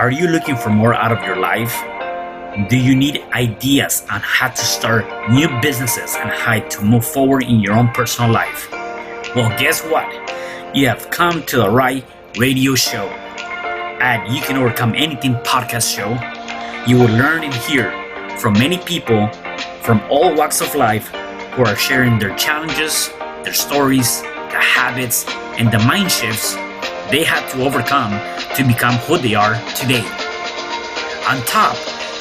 Are you looking for more out of your life? Do you need ideas on how to start new businesses and how to move forward in your own personal life? Well, guess what? You have come to the right radio show. At You Can Overcome Anything podcast show, you will learn and hear from many people from all walks of life who are sharing their challenges, their stories, the habits, and the mind shifts they had to overcome to become who they are today. On top,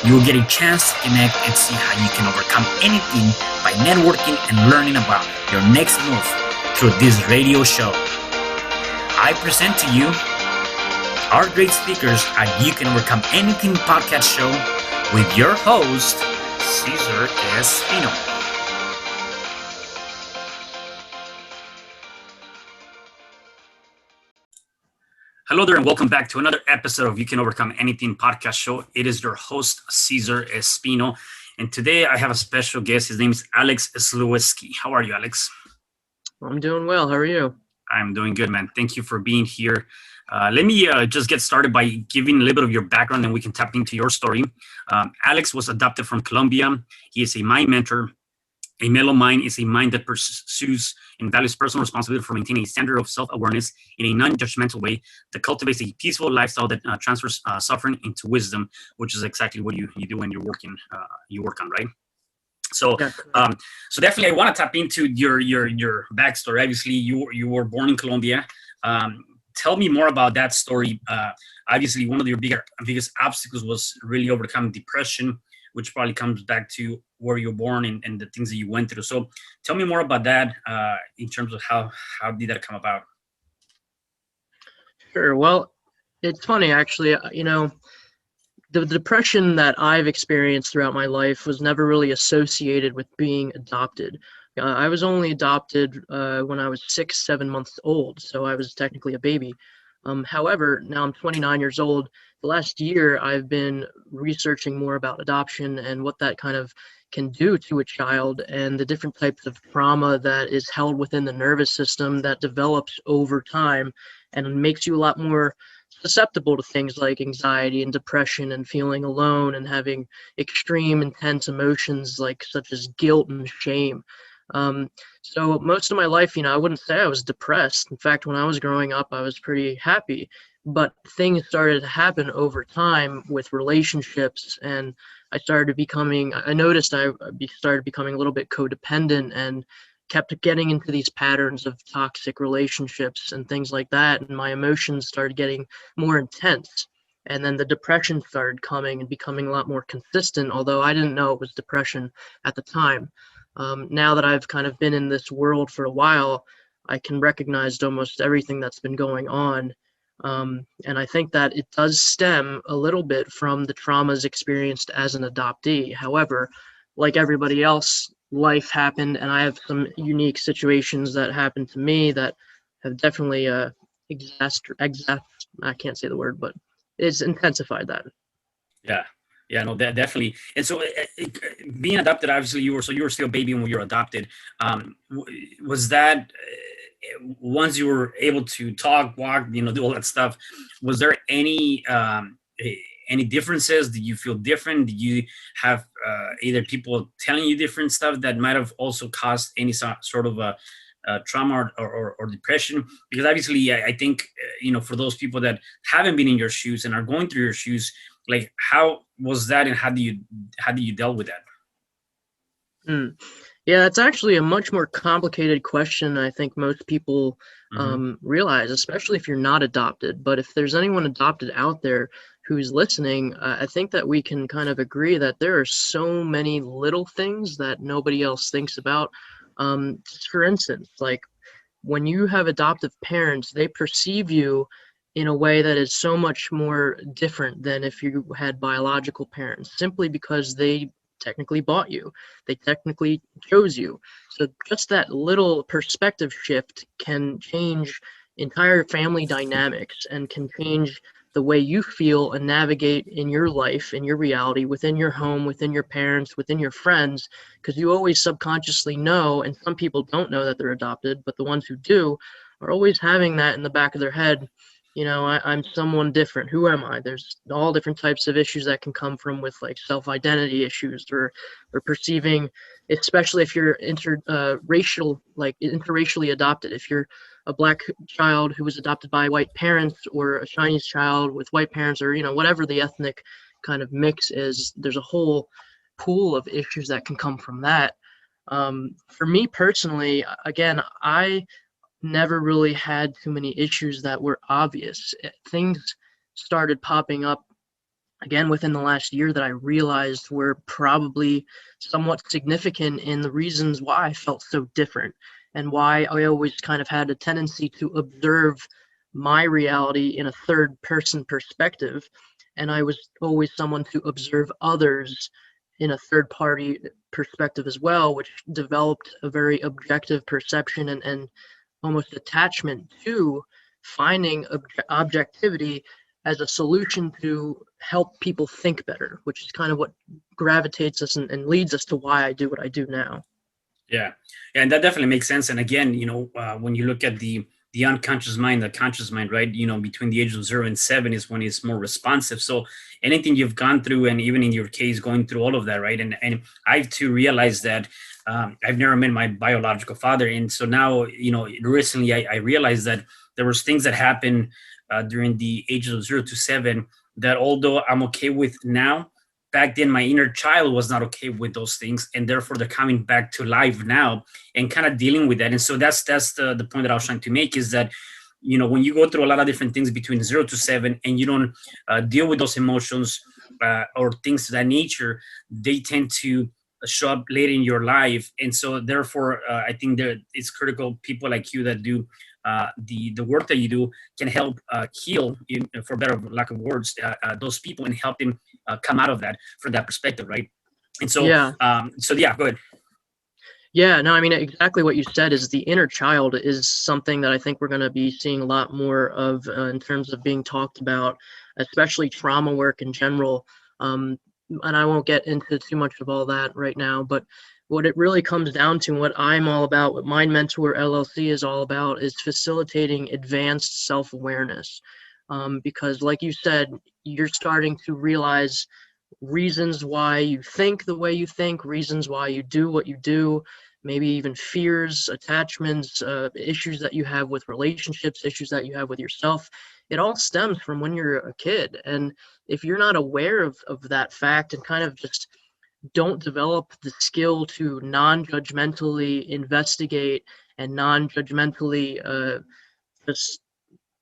you will get a chance to connect and see how you can overcome anything by networking and learning about your next move through this radio show. I present to you our great speakers at You Can Overcome Anything podcast show with your host, Cesar Espino. Hello there and welcome back to another episode of You Can Overcome Anything podcast show. It is your host, Cesar Espino. And today I have a special guest. His name is Alex Sliwecki. How are you, Alex? I'm doing well. How are you? I'm doing good, man. Thank you for being here. Let me just get started by giving a little bit of your background and we can tap into your story. Alex was adopted from Colombia. He is a mind mentor. A Mellow Mind is a mind that pursues and values personal responsibility for maintaining a standard of self-awareness in a non-judgmental way that cultivates a peaceful lifestyle that transfers suffering into wisdom, which is exactly what you do when you work on, right? So, so definitely, I want to tap into your backstory. Obviously, you were born in Colombia. Tell me more about that story. Obviously, one of your biggest obstacles was really overcoming depression, which probably comes back to where you're born and the things that you went through. So tell me more about that in terms of how did that come about? Sure. Well, it's funny, actually. The depression that I've experienced throughout my life was never really associated with being adopted. I was only adopted when I was 7 months old, so I was technically a baby. However, now I'm 29 years old. The last year, I've been researching more about adoption and what that kind of can do to a child and the different types of trauma that is held within the nervous system that develops over time and makes you a lot more susceptible to things like anxiety and depression and feeling alone and having extreme intense emotions such as guilt and shame. So most of my life, I wouldn't say I was depressed. In fact, when I was growing up, I was pretty happy, but things started to happen over time with relationships, and I started becoming a little bit codependent and kept getting into these patterns of toxic relationships and things like that. And my emotions started getting more intense. And then the depression started coming and becoming a lot more consistent, although I didn't know it was depression at the time. Now that I've kind of been in this world for a while, I can recognize almost everything that's been going on. And I think that it does stem a little bit from the traumas experienced as an adoptee. However, like everybody else, life happened, and I have some unique situations that happened to me that have definitely I can't say the word, but it's intensified that. Yeah, no, that definitely. And so, being adopted, obviously, you were still a baby when you were adopted. Was that once you were able to talk, walk, do all that stuff? Was there any differences? Did you feel different? Did you have either people telling you different stuff that might have also caused any sort of a trauma or depression? Because obviously, I think for those people that haven't been in your shoes and are going through your shoes, like how was that, and how do you deal with that? Yeah, it's actually a much more complicated question I think most people realize, especially if you're not adopted. But if there's anyone adopted out there who's listening, I think that we can kind of agree that there are so many little things that nobody else thinks about. For instance, like when you have adoptive parents, they perceive you in a way that is so much more different than if you had biological parents, simply because they technically bought you. They technically chose you. So just that little perspective shift can change entire family dynamics and can change the way you feel and navigate in your life, in your reality, within your home, within your parents, within your friends, because you always subconsciously know, and some people don't know that they're adopted, but the ones who do are always having that in the back of their head. I'm someone different. Who am I? There's all different types of issues that can come from with like self-identity issues or perceiving, especially if you're racial, like interracially adopted. If you're a black child who was adopted by white parents, or a Chinese child with white parents, or whatever the ethnic kind of mix is, there's a whole pool of issues that can come from that. For me personally, again, I never really had too many issues that were obvious. Things started popping up again within the last year that I realized were probably somewhat significant in the reasons why I felt so different, and why I always kind of had a tendency to observe my reality in a third person perspective. And I was always someone to observe others in a third party perspective as well, which developed a very objective perception and almost attachment to finding objectivity as a solution to help people think better, which is kind of what gravitates us and leads us to why I do what I do now. Yeah, and that definitely makes sense. And again, when you look at the unconscious mind, the conscious mind, right? Between the ages of 0 and 7 is when it's more responsive. So anything you've gone through, and even in your case, going through all of that, right? And I've too realized that I've never met my biological father, and so now, recently I realized that there was things that happened during the ages of 0 to 7 that, although I'm okay with now, back then my inner child was not okay with those things, and therefore they're coming back to life now and kind of dealing with that. And so that's the point that I was trying to make, is that when you go through a lot of different things between 0 to 7, and you don't deal with those emotions or things of that nature, they tend to show up later in your life. And so therefore I think that it's critical people like you that do the work that you do can help heal, for better lack of words, those people, and help them come out of that from that perspective, right? And so, Yeah. so yeah, go ahead. Yeah, no, I mean, exactly what you said is the inner child is something that I think we're going to be seeing a lot more of in terms of being talked about, especially trauma work in general. And I won't get into too much of all that right now, but what it really comes down to, what I'm all about, what Mind Mentor LLC is all about, is facilitating advanced self-awareness. Because, like you said, you're starting to realize reasons why you think the way you think, reasons why you do what you do, maybe even fears, attachments, issues that you have with relationships, issues that you have with yourself. It all stems from when you're a kid. And if you're not aware of that fact, and kind of just don't develop the skill to non-judgmentally investigate and non-judgmentally just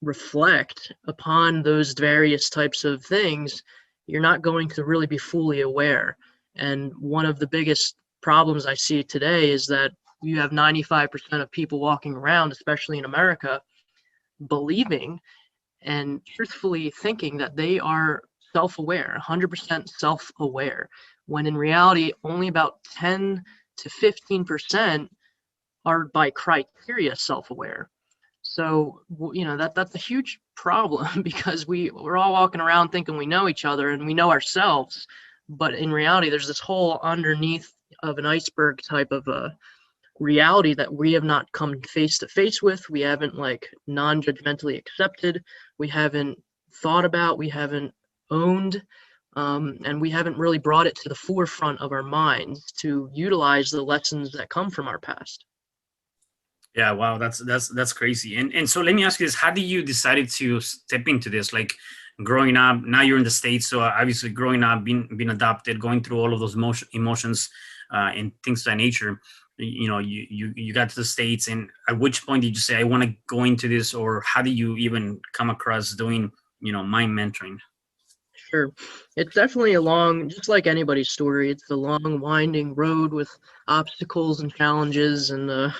reflect upon those various types of things, you're not going to really be fully aware. And one of the biggest problems I see today is that you have 95% of people walking around, especially in America, believing and truthfully thinking that they are self-aware, 100% self-aware, when in reality, only about 10 to 15% are by criteria self-aware. So that's a huge problem because we're all walking around thinking we know each other and we know ourselves, but in reality, there's this whole underneath of an iceberg type of a reality that we have not come face to face with. We haven't like non-judgmentally accepted. We haven't thought about. We haven't owned. And we haven't really brought it to the forefront of our minds to utilize the lessons that come from our past. Yeah, wow, that's crazy. And so let me ask you this: how did you decided to step into this? Like growing up, now you're in the States, so obviously growing up, being adopted, going through all of those emotions and things of that nature. You got to the States, and at which point did you say, I want to go into this? Or how did you even come across doing mind mentoring? Sure. It's definitely a long, just like anybody's story, it's a long, winding road with obstacles and challenges and,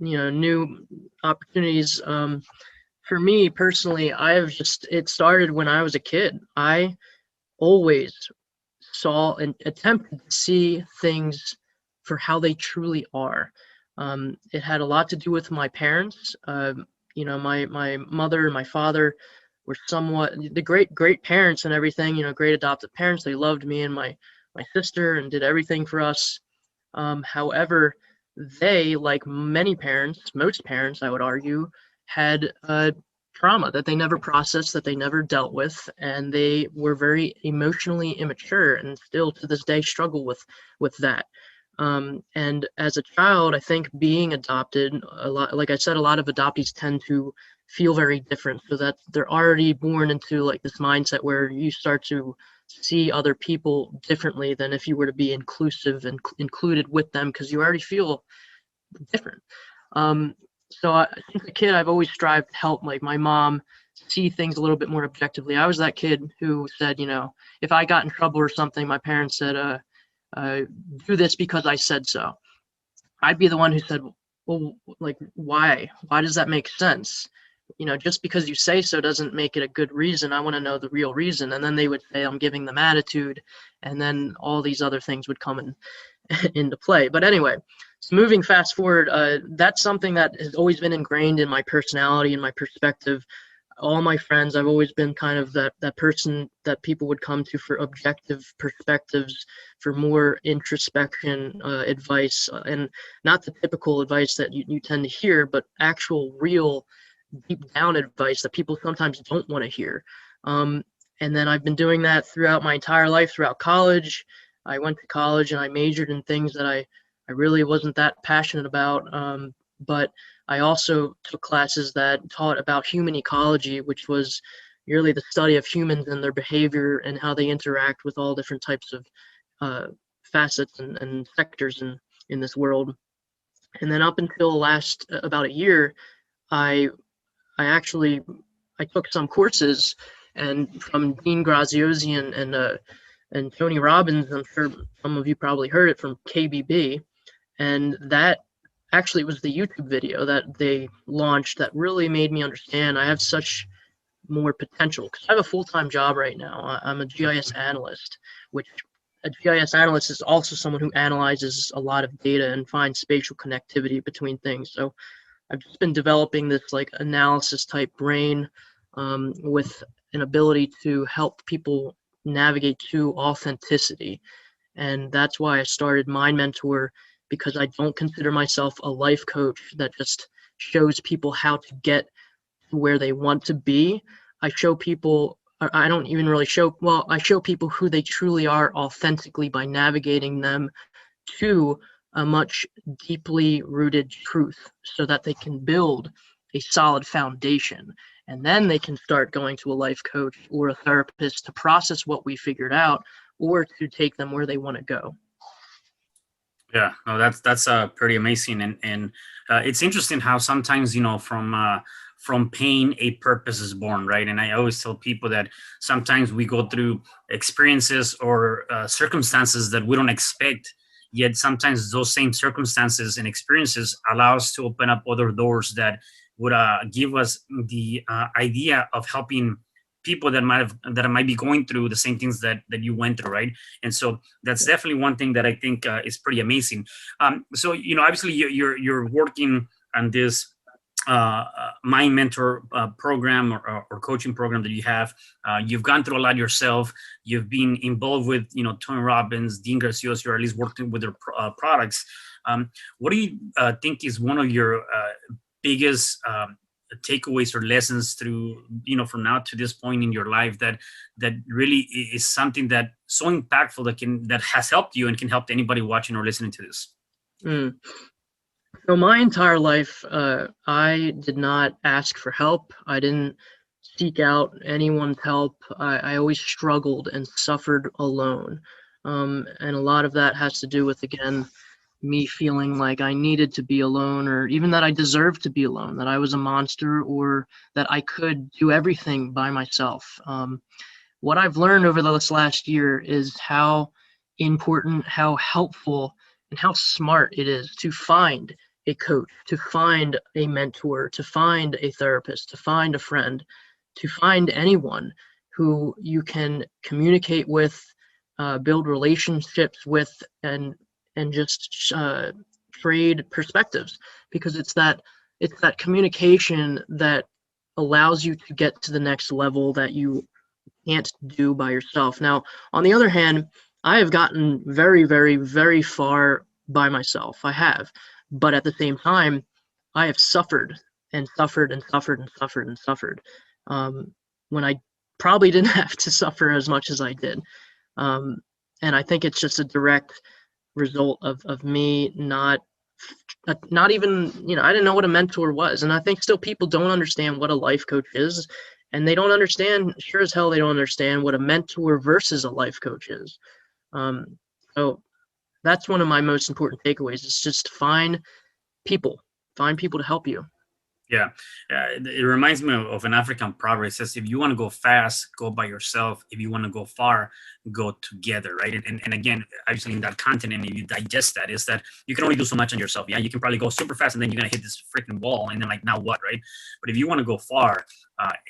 new opportunities. For me personally, it started when I was a kid. I always saw and attempted to see things for how they truly are. It had a lot to do with my parents. My mother and my father were somewhat the great parents and everything. Great adoptive parents. They loved me and my sister and did everything for us. However, they, like many parents, most parents, I would argue, had trauma that they never processed, that they never dealt with, and they were very emotionally immature and still to this day struggle with that. And as a child, I think being adopted, a lot, like I said, a lot of adoptees tend to feel very different, so that they're already born into like this mindset where you start to see other people differently than if you were to be inclusive and included with them, because you already feel different. Um, since a kid, I've always strived to help like my mom see things a little bit more objectively. I was that kid who said, if I got in trouble or something, my parents said, do this because I said so. I'd be the one who said, well, like, why? Why does that make sense? Just because you say so doesn't make it a good reason. I want to know the real reason. And then they would say, I'm giving them attitude. And then all these other things would come into play. But anyway, so moving fast forward, that's something that has always been ingrained in my personality and my perspective. All my friends, I've always been kind of that person that people would come to for objective perspectives, for more introspection advice, and not the typical advice that you tend to hear, but actual real deep down advice that people sometimes don't want to hear. And then I've been doing that throughout my entire life, throughout college. I went to college and I majored in things that I really wasn't that passionate about. But I also took classes that taught about human ecology, which was really the study of humans and their behavior and how they interact with all different types of facets and sectors in this world. And then up until last about a year, I actually took some courses, and from Dean Graziosi and Tony Robbins. I'm sure some of you probably heard it, from KBB, and that actually was the YouTube video that they launched that really made me understand I have such more potential, because I have a full-time job right now. I'm a GIS analyst, which a GIS analyst is also someone who analyzes a lot of data and finds spatial connectivity between things. So I've just been developing this like analysis type brain, with an ability to help people navigate to authenticity. And that's why I started Mind Mentor, because I don't consider myself a life coach that just shows people how to get to where they want to be. I show people, I don't even really show, well, I show people who they truly are authentically by navigating them to a much deeply rooted truth, so that they can build a solid foundation. And then they can start going to a life coach or a therapist to process what we figured out, or to take them where they want to go. Yeah, no, that's pretty amazing, and it's interesting how sometimes from pain a purpose is born, right? And I always tell people that sometimes we go through experiences or circumstances that we don't expect, yet sometimes those same circumstances and experiences allow us to open up other doors that would give us the idea of helping people that might be going through the same things that you went through, right? And so that's definitely one thing that I think is pretty amazing. So obviously you're working on this Mind Mentor program or coaching program that you have. You've gone through a lot yourself. You've been involved with Tony Robbins, Dean Graziosi, or at least working with their products. What do you think is one of your biggest takeaways or lessons through from now to this point in your life that really is something that so impactful that has helped you and can help anybody watching or listening to this? So my entire life, I did not ask for help. I didn't seek out anyone's help. I always struggled and suffered alone. And a lot of that has to do with, again, me feeling like I needed to be alone, or even that I deserved to be alone, that I was a monster, or that I could do everything by myself. What I've learned over this last year is how important, how helpful, and how smart it is to find a coach, to find a mentor, to find a therapist, to find a friend, to find anyone who you can communicate with, build relationships with, and just trade perspectives, because it's that communication that allows you to get to the next level that you can't do by yourself. Now, on the other hand, I have gotten very, very, very far by myself. I have. But at the same time, I have suffered and suffered and suffered and suffered and suffered, when I probably didn't have to suffer as much as I did. Um, and I think it's just a direct result of me not even, I didn't know what a mentor was. And I think still people don't understand what a life coach is. And they don't understand, sure as hell, they don't understand what a mentor versus a life coach is. So that's one of my most important takeaways. Is just people, find people to help you. Yeah, it reminds me of an African proverb. It says, "If you want to go fast, go by yourself. If you want to go far, go together." Right, and again, obviously in that continent, if you digest that, is that you can only do so much on yourself. Yeah, you can probably go super fast, and then you're gonna hit this freaking wall, and then like now what, right? But if you want to go far,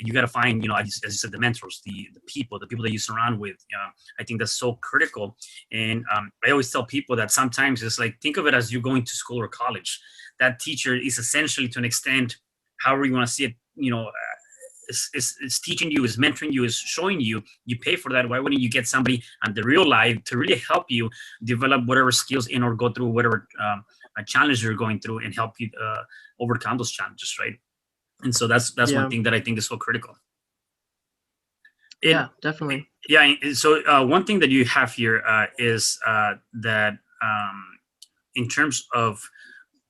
you got to find, as you said, the mentors, the people that you surround with. I think that's so critical. And I always tell people that sometimes it's like, think of it as you going to school or college. That teacher is essentially, to an extent, however you want to see it, is teaching you, is mentoring you, is showing you. You pay for that. Why wouldn't you get somebody on the real life to really help you develop whatever skills in, or go through whatever challenge you're going through, and help you overcome those challenges, right? And so that's Yeah. one thing that I think is so critical. Yeah, definitely. Yeah. So one thing that you have here is that in terms of,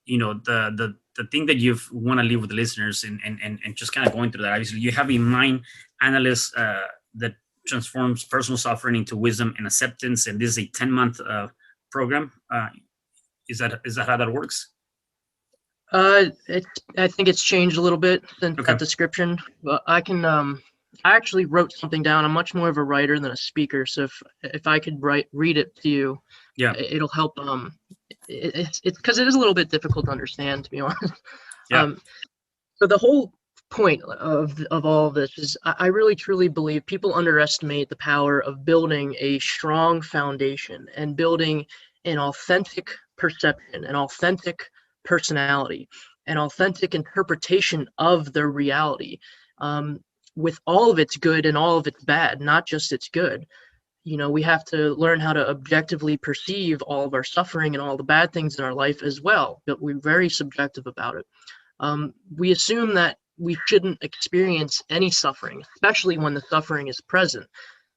the thing that you want to leave with the listeners, and just kind of going through that. Obviously, you have a mind analyst that transforms personal suffering into wisdom and acceptance, and this is a 10-month program. Is that how that works? I think it's changed a little bit since Okay. that description. But I actually wrote something down. I'm much more of a writer than a speaker, so if I could read it to you, Yeah. it'll help. It's because it is a little bit difficult to understand, to be honest. Yeah. So the whole point of all of this is, I really truly believe people underestimate the power of building a strong foundation and building an authentic perception, an authentic personality, an authentic interpretation of their reality, with all of its good and all of its bad, not just its good. We have to learn how to objectively perceive all of our suffering and all the bad things in our life as well, but we're very subjective about it. We assume that we shouldn't experience any suffering, especially when the suffering is present.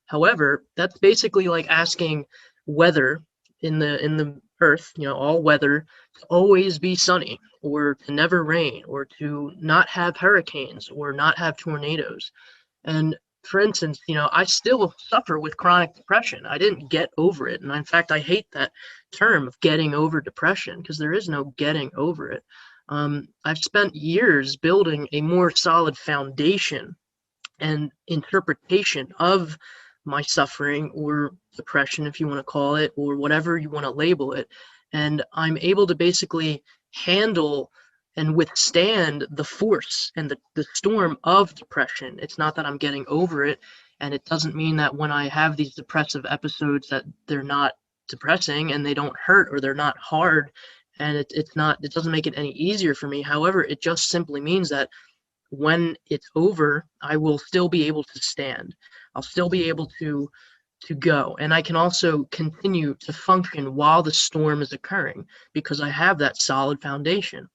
However, that's basically like asking weather in the earth, all weather, to always be sunny, or to never rain, or to not have hurricanes, or not have tornadoes. And for instance, I still suffer with chronic depression. I didn't get over it. And in fact, I hate that term of getting over depression, because there is no getting over it. I've spent years building a more solid foundation and interpretation of my suffering, or depression, if you want to call it, or whatever you want to label it. And I'm able to basically handle and withstand the force and the storm of depression. It's not that I'm getting over it. And it doesn't mean that when I have these depressive episodes that they're not depressing and they don't hurt, or they're not hard. And it doesn't make it any easier for me. However, it just simply means that when it's over, I will still be able to stand. I'll still be able to go. And I can also continue to function while the storm is occurring, because I have that solid foundation.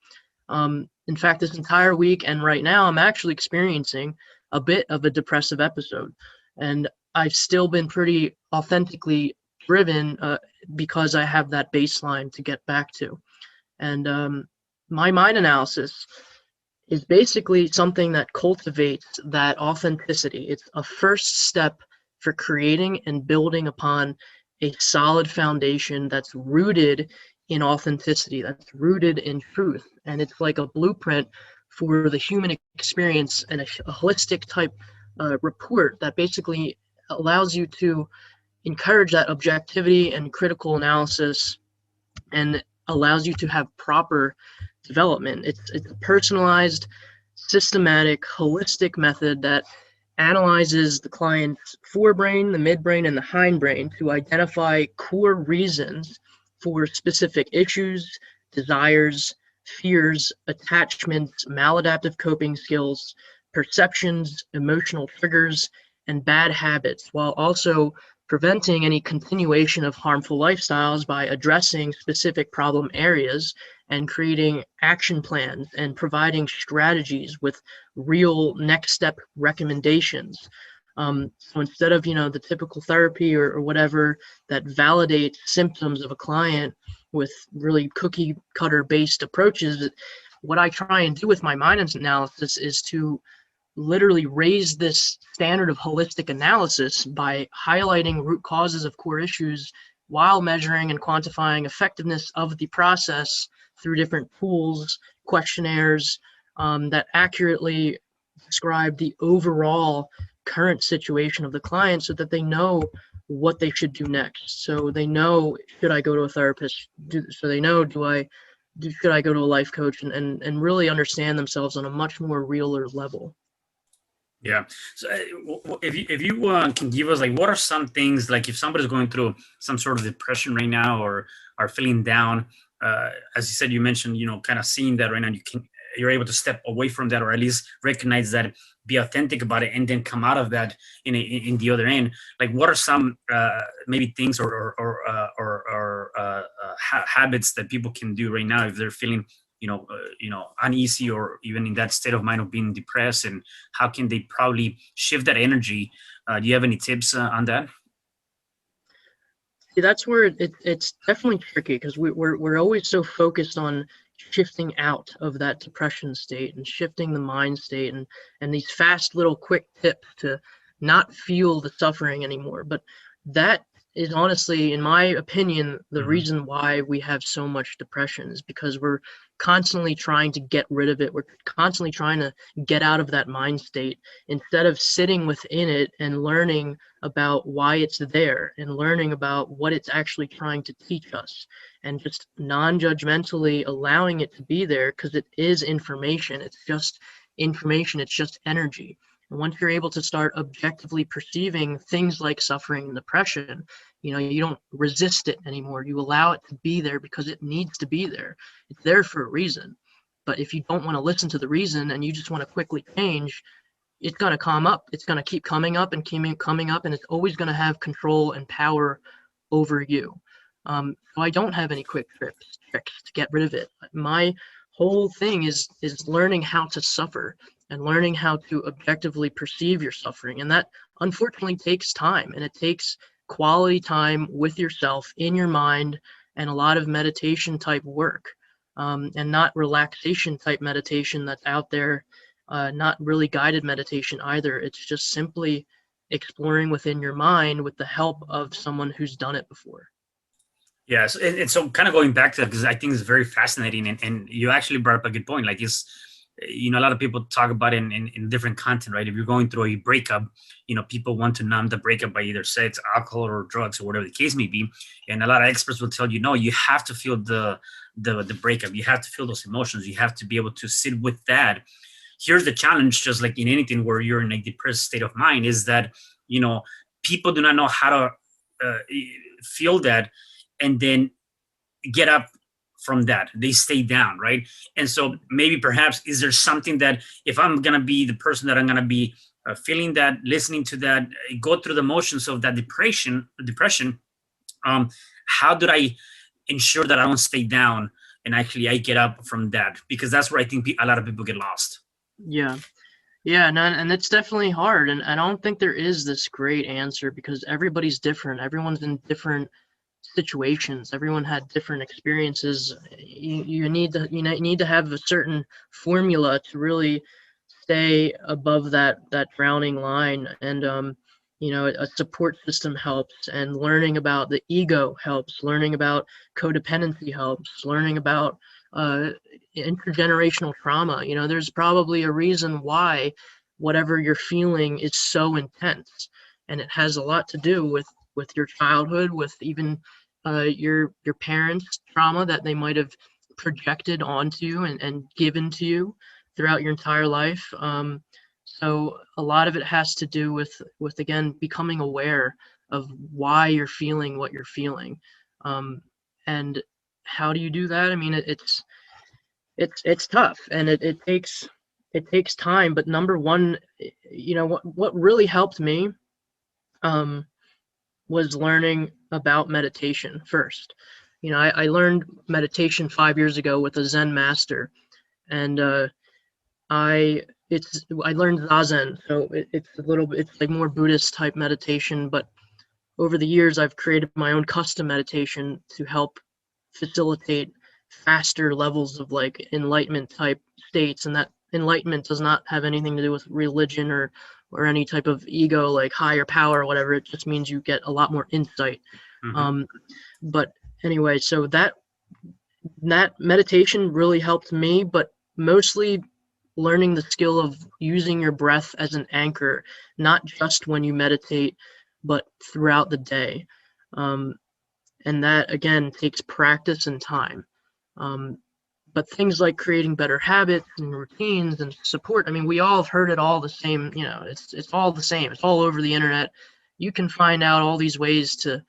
In fact, this entire week and right now, I'm actually experiencing a bit of a depressive episode. And I've still been pretty authentically driven, because I have that baseline to get back to. And my mind analysis is basically something that cultivates that authenticity. It's a first step for creating and building upon a solid foundation that's rooted in authenticity, that's rooted in truth. And it's like a blueprint for the human experience, and a holistic type report that basically allows you to encourage that objectivity and critical analysis, and allows you to have proper development. It's a personalized, systematic, holistic method that analyzes the client's forebrain, the midbrain, and the hindbrain to identify core reasons for specific issues, desires, fears, attachments, maladaptive coping skills, perceptions, emotional triggers, and bad habits, while also preventing any continuation of harmful lifestyles by addressing specific problem areas and creating action plans and providing strategies with real next step recommendations. So instead of the typical therapy or whatever that validates symptoms of a client with really cookie cutter based approaches, what I try and do with my mind analysis is to literally raise this standard of holistic analysis by highlighting root causes of core issues while measuring and quantifying effectiveness of the process through different tools, questionnaires that accurately describe the overall current situation of the client so that they know what they should do next. So they know, should I go to a therapist? So they know, should I go to a life coach, and really understand themselves on a much more realer level. Yeah. So if you can give us, like, what are some things, like if somebody's going through some sort of depression right now or are feeling down, as you said, you mentioned, kind of seeing that right now, you're able to step away from that, or at least recognize that, be authentic about it, and then come out of that in the other end. Like, what are some maybe things or habits that people can do right now if they're feeling uneasy, or even in that state of mind of being depressed, and how can they probably shift that energy? Do you have any tips on that? See, that's where it's definitely tricky, because we're always so focused on shifting out of that depression state and shifting the mind state, and these fast little quick tips to not feel the suffering anymore. But that is honestly, in my opinion, the reason why we have so much depression, is because we're constantly trying to get rid of it. We're constantly trying to get out of that mind state instead of sitting within it and learning about why it's there and learning about what it's actually trying to teach us, and just non-judgmentally allowing it to be there, because it is information. It's just information. It's just energy. And once you're able to start objectively perceiving things like suffering and depression, you don't resist it anymore. You allow it to be there because it needs to be there. It's there for a reason. But if you don't want to listen to the reason and you just want to quickly change, it's going to come up. It's going to keep coming up and keep coming up, and it's always going to have control and power over you. So I don't have any quick tricks to get rid of it. My whole thing is learning how to suffer and learning how to objectively perceive your suffering. And that unfortunately takes time, and it takes quality time with yourself in your mind, and a lot of meditation type work, and not relaxation type meditation that's out there, not really guided meditation either. It's just simply exploring within your mind with the help of someone who's done it before. Yes, and so kind of going back to that, because I think it's very fascinating, and you actually brought up a good point. Like, a lot of people talk about it in different content, right? If you're going through a breakup, people want to numb the breakup by either sex, alcohol, or drugs, or whatever the case may be. And a lot of experts will tell you, no, you have to feel the breakup. You have to feel those emotions. You have to be able to sit with that. Here's the challenge, just like in anything where you're in a depressed state of mind, is that, people do not know how to feel that and then get up from that. They stay down, right? And so maybe perhaps, is there something that, if I'm going to be the person that I'm going to be feeling that, listening to that, go through the motions of that depression, how do I ensure that I don't stay down and actually I get up from that? Because that's where I think a lot of people get lost. Yeah. Yeah, and it's definitely hard. And I don't think there is this great answer, because everybody's different. Everyone's in different situations. Everyone had different experiences. You need to have a certain formula to really stay above that drowning line. And a support system helps, and learning about the ego helps, learning about codependency helps, learning about intergenerational trauma. There's probably a reason why whatever you're feeling is so intense, and it has a lot to do with your childhood, with even your parents' trauma that they might have projected onto you and given to you throughout your entire life. So a lot of it has to do with again becoming aware of why you're feeling what you're feeling, and how do you do that? I mean, it's tough, and it takes time. But number one, what really helped me, was learning about meditation first. I learned meditation 5 years ago with a Zen master, and I learned Zazen, so it's like more Buddhist type meditation. But over the years, I've created my own custom meditation to help facilitate faster levels of like enlightenment type states, and that enlightenment does not have anything to do with religion or any type of ego like higher power or whatever. It just means you get a lot more insight. Mm-hmm. um, but anyway, so that meditation really helped me, but mostly learning the skill of using your breath as an anchor, not just when you meditate, but throughout the day. Um, and that, again, takes practice and time. Um, but things like creating better habits and routines and support, I mean, we all have heard it all the same, it's all the same. It's all over the internet. You can find out all these ways to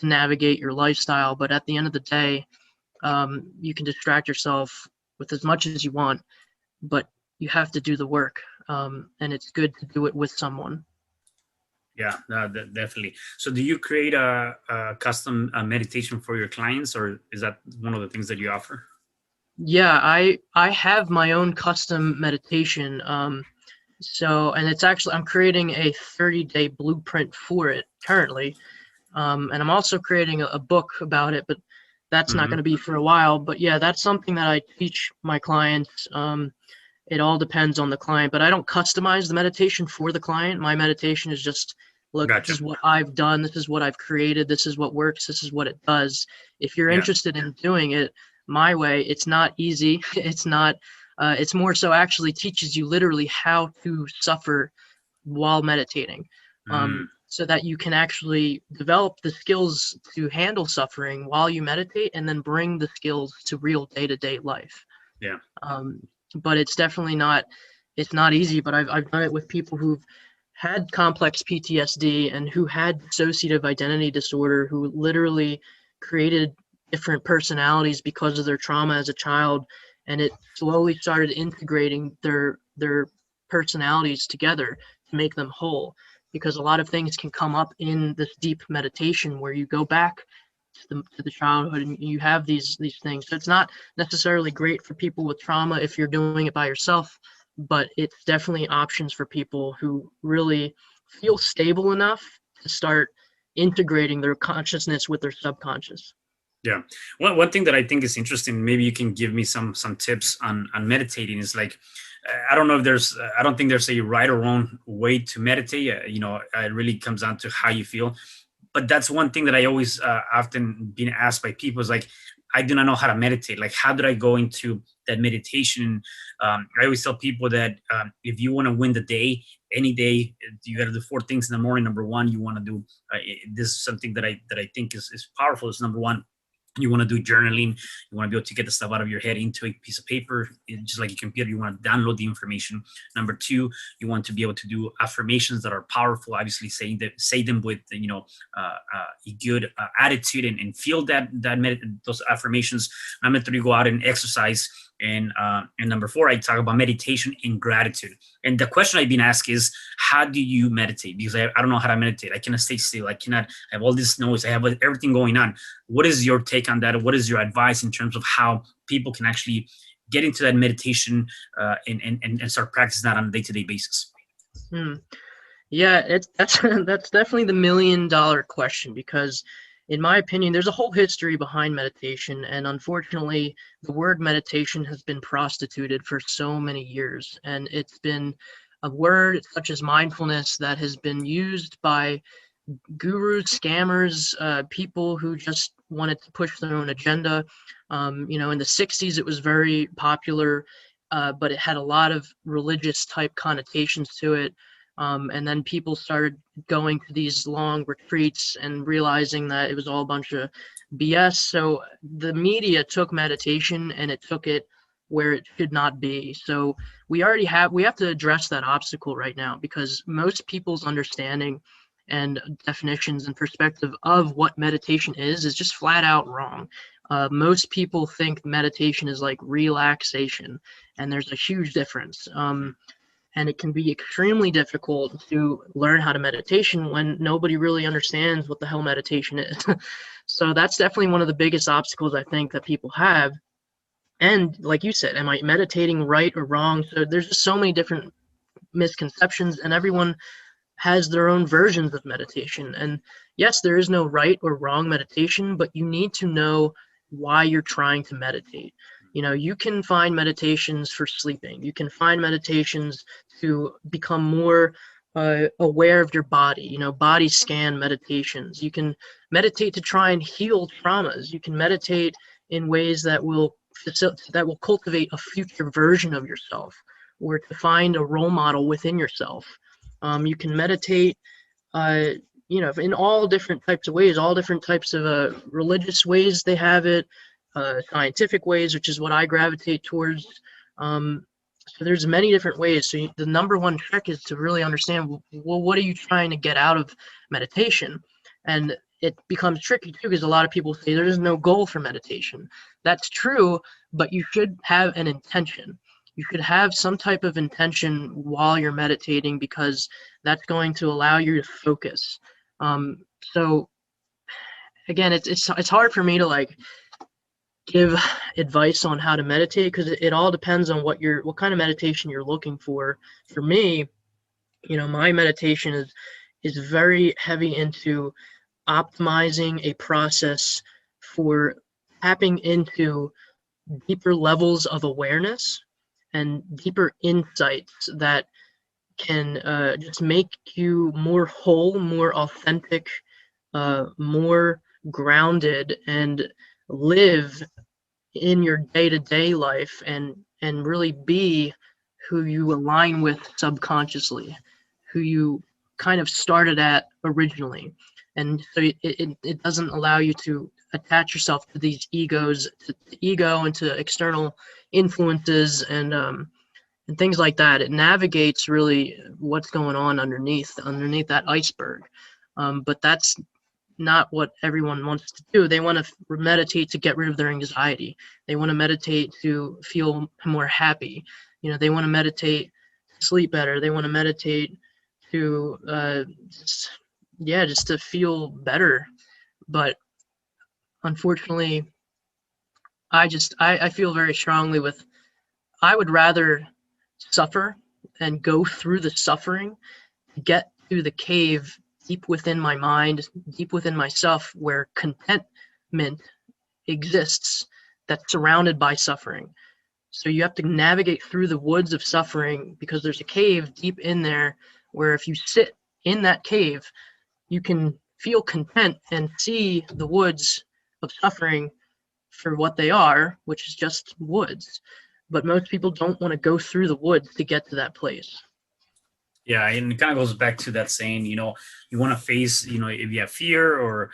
navigate your lifestyle, but at the end of the day, you can distract yourself with as much as you want, but you have to do the work, and it's good to do it with someone. Yeah, definitely. So do you create a custom meditation for your clients, or is that one of the things that you offer? Yeah, I have my own custom meditation. And it's actually, I'm creating a 30-day blueprint for it currently. And I'm also creating a book about it, but that's not Mm-hmm. going to be for a while. But yeah, that's something that I teach my clients. It all depends on the client, but I don't customize the meditation for the client. My meditation is just, look, this Gotcha. is what I've done, this is what I've created, this is what works, this is what it does. If you're Yeah. interested in doing it my way, it's not easy. It's not. It's more so actually teaches you literally how to suffer while meditating, Mm, so that you can actually develop the skills to handle suffering while you meditate, and then bring the skills to real day-to-day life. yeah. um, but it's not easy, but I've done it with people who've had complex PTSD and who had dissociative identity disorder, who literally created different personalities because of their trauma as a child, and it slowly started integrating their personalities together to make them whole, because a lot of things can come up in this deep meditation where you go back to the childhood and you have these things. So it's not necessarily great for people with trauma if you're doing it by yourself, but it's definitely options for people who really feel stable enough to start integrating their consciousness with their subconscious. Yeah. One thing that I think is interesting, maybe you can give me some tips on meditating, is like, I don't know if there's, I don't think there's a right or wrong way to meditate. It really comes down to how you feel. But that's one thing that I always often been asked by people is like, I do not know how to meditate. Like, how did I go into that meditation? I always tell people that if you want to win the day, any day, you got to do four things in the morning. Number one, you want to do this is something that I think is powerful. Is number one, you want to do journaling. You want to be able to get the stuff out of your head into a piece of paper, just like a computer. You want to download the information. Number two, you want to be able to do affirmations that are powerful, obviously say them with a good attitude, and feel those affirmations. Number three, go out and exercise. And number four, I talk about meditation and gratitude. And the question I've been asked is, how do you meditate? Because I don't know how to meditate. I cannot stay still. I cannot have all this noise. I have everything going on. What is your take on that? What is your advice in terms of how people can actually get into that meditation and start practicing that on a day-to-day basis? Hmm. Yeah, that's that's definitely the $1 million question, because in my opinion, there's a whole history behind meditation, and unfortunately, the word meditation has been prostituted for so many years, and it's been a word such as mindfulness that has been used by gurus, scammers, people who just wanted to push their own agenda. In the 60s, it was very popular, but it had a lot of religious type connotations to it. And then people started going to these long retreats and realizing that it was all a bunch of BS. So the media took meditation and it took it where it should not be. So we have to address that obstacle right now, because most people's understanding and definitions and perspective of what meditation is just flat out wrong. Most people think meditation is like relaxation, and there's a huge difference. And it can be extremely difficult to learn how to meditation when nobody really understands what the hell meditation is. So that's definitely one of the biggest obstacles I think that people have. And like you said, am I meditating right or wrong? So there's just so many different misconceptions, and everyone has their own versions of meditation. And yes, there is no right or wrong meditation, but you need to know why you're trying to meditate. You can find meditations for sleeping. You can find meditations to become more aware of your body, body scan meditations. You can meditate to try and heal traumas. You can meditate in ways that will cultivate a future version of yourself, or to find a role model within yourself. You can meditate, in all different types of ways, all different types of religious ways they have it, scientific ways, which is what I gravitate towards. So there's many different ways. So the number one trick is to really understand, well, what are you trying to get out of meditation? And it becomes tricky too, because a lot of people say there is no goal for meditation. That's true, but you should have an intention. You should have some type of intention while you're meditating, because that's going to allow you to focus. So again, it's hard for me to give advice on how to meditate, because it all depends on what kind of meditation you're looking for. For me, my meditation is very heavy into optimizing a process for tapping into deeper levels of awareness and deeper insights that can just make you more whole, more authentic, more grounded, and live in your day-to-day life and really be who you align with subconsciously, who you kind of started at originally. And so it doesn't allow you to attach yourself to these egos, to ego and to external influences and things like that. It navigates really what's going on underneath that iceberg. But that's not what everyone wants to do. They want to meditate to get rid of their anxiety. They want to meditate to feel more happy. They want to meditate to sleep better. They want to meditate to just to feel better. But unfortunately, I feel very strongly with, I would rather suffer and go through the suffering to get to the cave deep within my mind, deep within myself, where contentment exists, that's surrounded by suffering. So you have to navigate through the woods of suffering, because there's a cave deep in there where if you sit in that cave, you can feel content and see the woods of suffering for what they are, which is just woods. But most people don't want to go through the woods to get to that place. Yeah, and it kind of goes back to that saying, you want to face, if you have fear or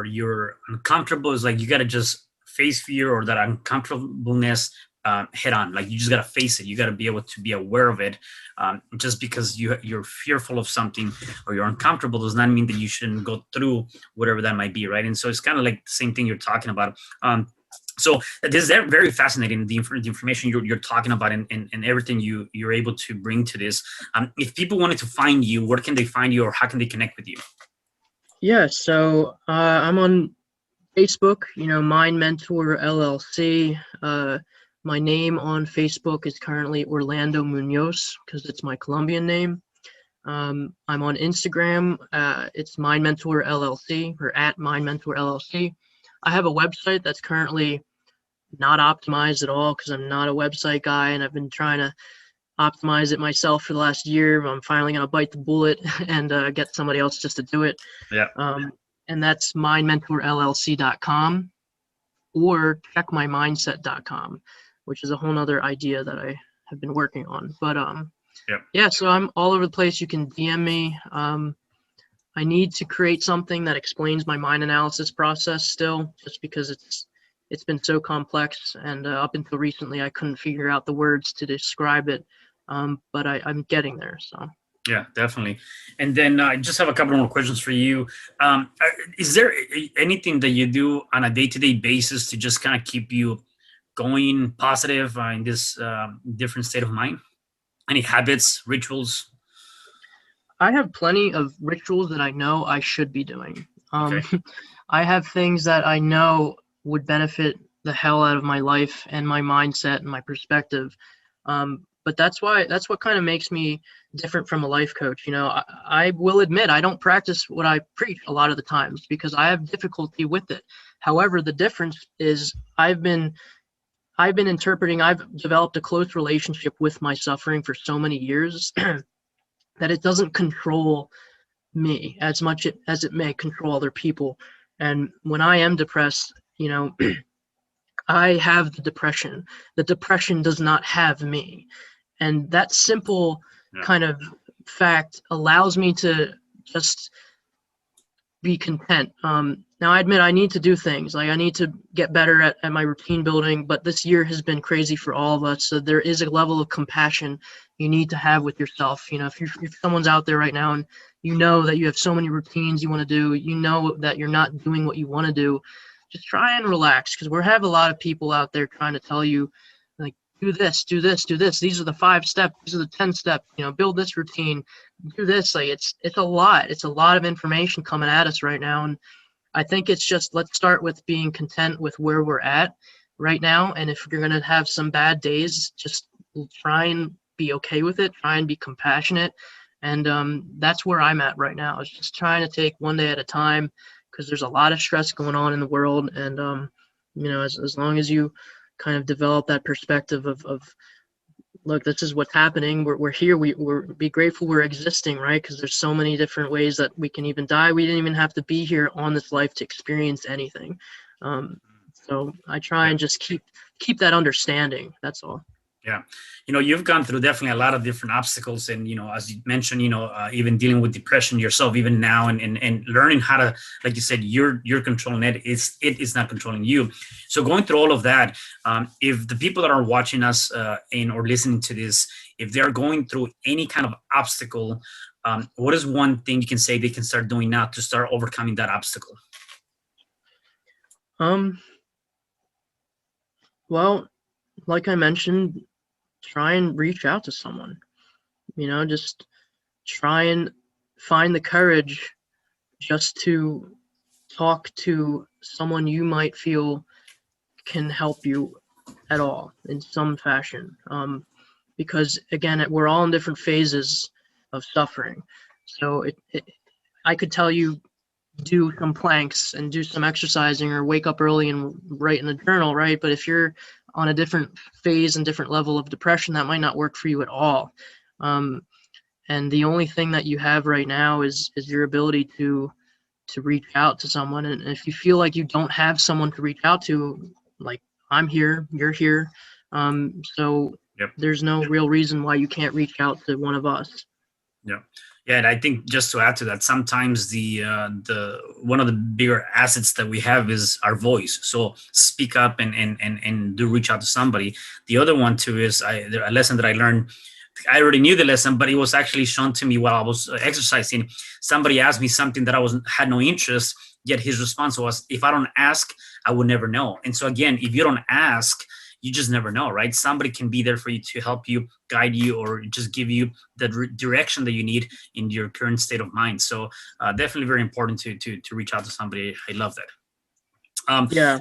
you're uncomfortable, it's like you got to just face fear or that uncomfortableness head on. Like you just got to face it. You got to be able to be aware of it. Just because you're fearful of something or you're uncomfortable does not mean that you shouldn't go through whatever that might be, right? And so it's kind of like the same thing you're talking about. So this is very fascinating, the information you're talking about and everything you're able to bring to this. If people wanted to find you, where can they find you or how can they connect with you? Yeah, so I'm on Facebook, Mind Mentor LLC. My name on Facebook is currently Orlando Munoz, because it's my Colombian name. I'm on Instagram. It's Mind Mentor LLC, or at Mind Mentor LLC. I have a website that's currently not optimized at all, because I'm not a website guy, and I've been trying to optimize it myself for the last year. I'm finally going to bite the bullet and get somebody else just to do it. Yeah. And that's mindmentorllc.com, or checkmymindset.com, which is a whole nother idea that I have been working on. But yeah, so I'm all over the place. You can DM me. I need to create something that explains my mind analysis process still, just because it's been so complex, and up until recently I couldn't figure out the words to describe it, but I'm getting there. So yeah, definitely. And then I just have a couple more questions for you. Is there anything that you do on a day-to-day basis to just kind of keep you going positive in this different state of mind? Any habits, rituals? I have plenty of rituals that I know I should be doing. Okay. I have things that I know would benefit the hell out of my life and my mindset and my perspective. But that's what kind of makes me different from a life coach. You know, I will admit I don't practice what I preach a lot of the times because I have difficulty with it. However, the difference is I've been interpreting, I've developed a close relationship with my suffering for so many years that it doesn't control me as much as it may control other people. And when I am depressed, you know, I have the depression. The depression does not have me. And that simple Yeah. kind of fact allows me to just be content. Now, I admit I need to do things. Like I need to get better at my routine building, but this year has been crazy for all of us. So there is a level of compassion you need to have with yourself. You know, if someone's out there right now and you know that you have so many routines you want to do, you know that you're not doing what you want to do, just try and relax because we have a lot of people out there trying to tell you, like, do this, do this, do this. These are the 5 steps. These are the 10 steps. You know, build this routine, do this. Like it's a lot. It's a lot of information coming at us right now, and I think it's just let's start with being content with where we're at right now. And if you're gonna have some bad days, just try and be okay with it. Try and be compassionate, and that's where I'm at right now. Is just trying to take one day at a time because there's a lot of stress going on in the world, and you know, as long as you kind of develop that perspective of look, this is what's happening. We're here. We're be grateful we're existing, right? Because there's so many different ways that we can even die. We didn't even have to be here on this life to experience anything. So I try Yeah. and just keep that understanding. That's all. Yeah. You know, you've gone through definitely a lot of different obstacles. And, you know, as you mentioned, you know, even dealing with depression yourself, even now, and learning how to, like you said, you're controlling it. It is not controlling you. So going through all of that, if the people that are watching us or listening to this, if they're going through any kind of obstacle, what is one thing you can say they can start doing now to start overcoming that obstacle? Well, like I mentioned, try and reach out to someone. You know, just try and find the courage just to talk to someone you might feel can help you at all in some fashion. Because again, we're all in different phases of suffering. So I could tell you do some planks and do some exercising or wake up early and write in a journal, right? But if you're on a different phase and different level of depression, that might not work for you at all. And the only thing that you have right now is your ability to reach out to someone. And if you feel like you don't have someone to reach out to, like I'm here, you're here. So Yep. there's no real reason why you can't reach out to one of us. Yeah. Yeah, and I think just to add to that, sometimes the one of the bigger assets that we have is our voice. So speak up and do reach out to somebody. The other one too is a lesson that I learned. I already knew the lesson, but it was actually shown to me while I was exercising. Somebody asked me something that had no interest, yet his response was, "If I don't ask, I would never know." And so again, if you don't ask, you just never know, right? Somebody can be there for you to help you, guide you, or just give you the direction that you need in your current state of mind. So definitely very important to reach out to somebody. I love that. Yeah.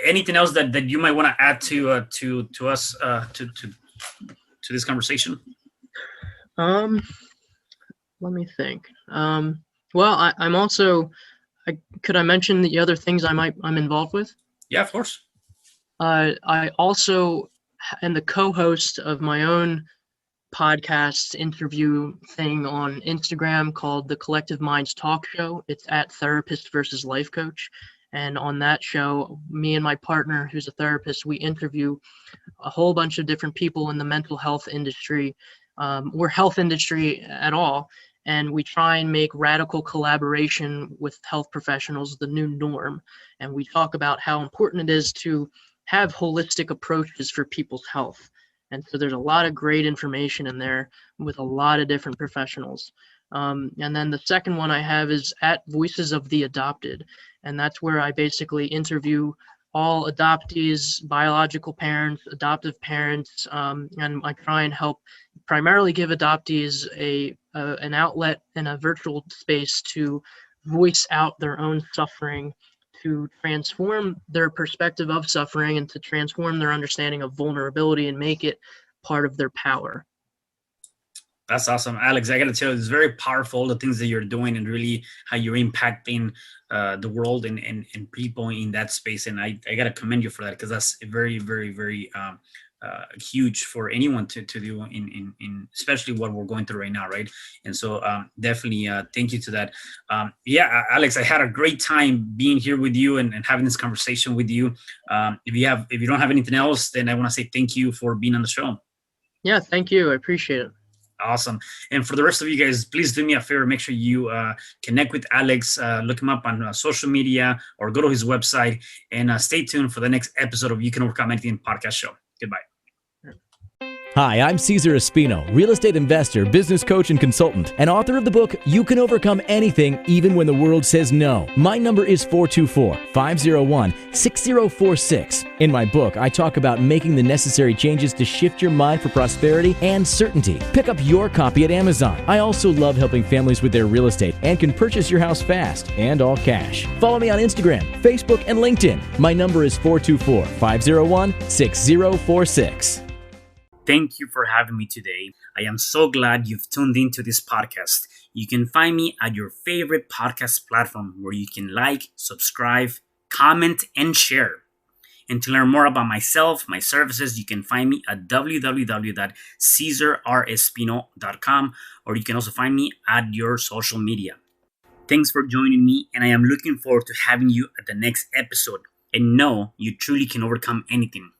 Anything else that you might want to add to us to this conversation? Let me think. Well, I'm also. Could I mention the other things I'm involved with? Yeah, of course. I also am the co-host of my own podcast interview thing on Instagram called the Collective Minds Talk Show. It's at Therapist versus Life Coach. And on that show, me and my partner, who's a therapist, we interview a whole bunch of different people in the mental health industry, or health industry at all. And we try and make radical collaboration with health professionals the new norm. And we talk about how important it is to have holistic approaches for people's health. And so there's a lot of great information in there with a lot of different professionals. And then the second one I have is at Voices of the Adopted. And that's where I basically interview all adoptees, biological parents, adoptive parents, and I try and help primarily give adoptees an outlet and a virtual space to voice out their own suffering, to transform their perspective of suffering, and to transform their understanding of vulnerability and make it part of their power. That's awesome, Alex. I got to tell you, it's very powerful, the things that you're doing and really how you're impacting the world and people in that space. And I got to commend you for that, because that's very, very, very huge for anyone to do in especially what we're going through right now, right? And so definitely thank you to that. Yeah, Alex, I had a great time being here with you and having this conversation with you. If you don't have anything else, then I want to say thank you for being on the show. Yeah, thank you. I appreciate it. Awesome. And for the rest of you guys, please do me a favor. Make sure you connect with Alex, look him up on social media, or go to his website, and stay tuned for the next episode of You Can Overcome Anything podcast show. Goodbye. Hi, I'm Cesar Espino, real estate investor, business coach, and consultant, and author of the book, You Can Overcome Anything, Even When the World Says No. My number is 424-501-6046. In my book, I talk about making the necessary changes to shift your mind for prosperity and certainty. Pick up your copy at Amazon. I also love helping families with their real estate and can purchase your house fast and all cash. Follow me on Instagram, Facebook, and LinkedIn. My number is 424-501-6046. Thank you for having me today. I am so glad you've tuned into this podcast. You can find me at your favorite podcast platform where you can like, subscribe, comment, and share. And to learn more about myself, my services, you can find me at www.cesarrespino.com, or you can also find me at your social media. Thanks for joining me, and I am looking forward to having you at the next episode. And know you truly can overcome anything.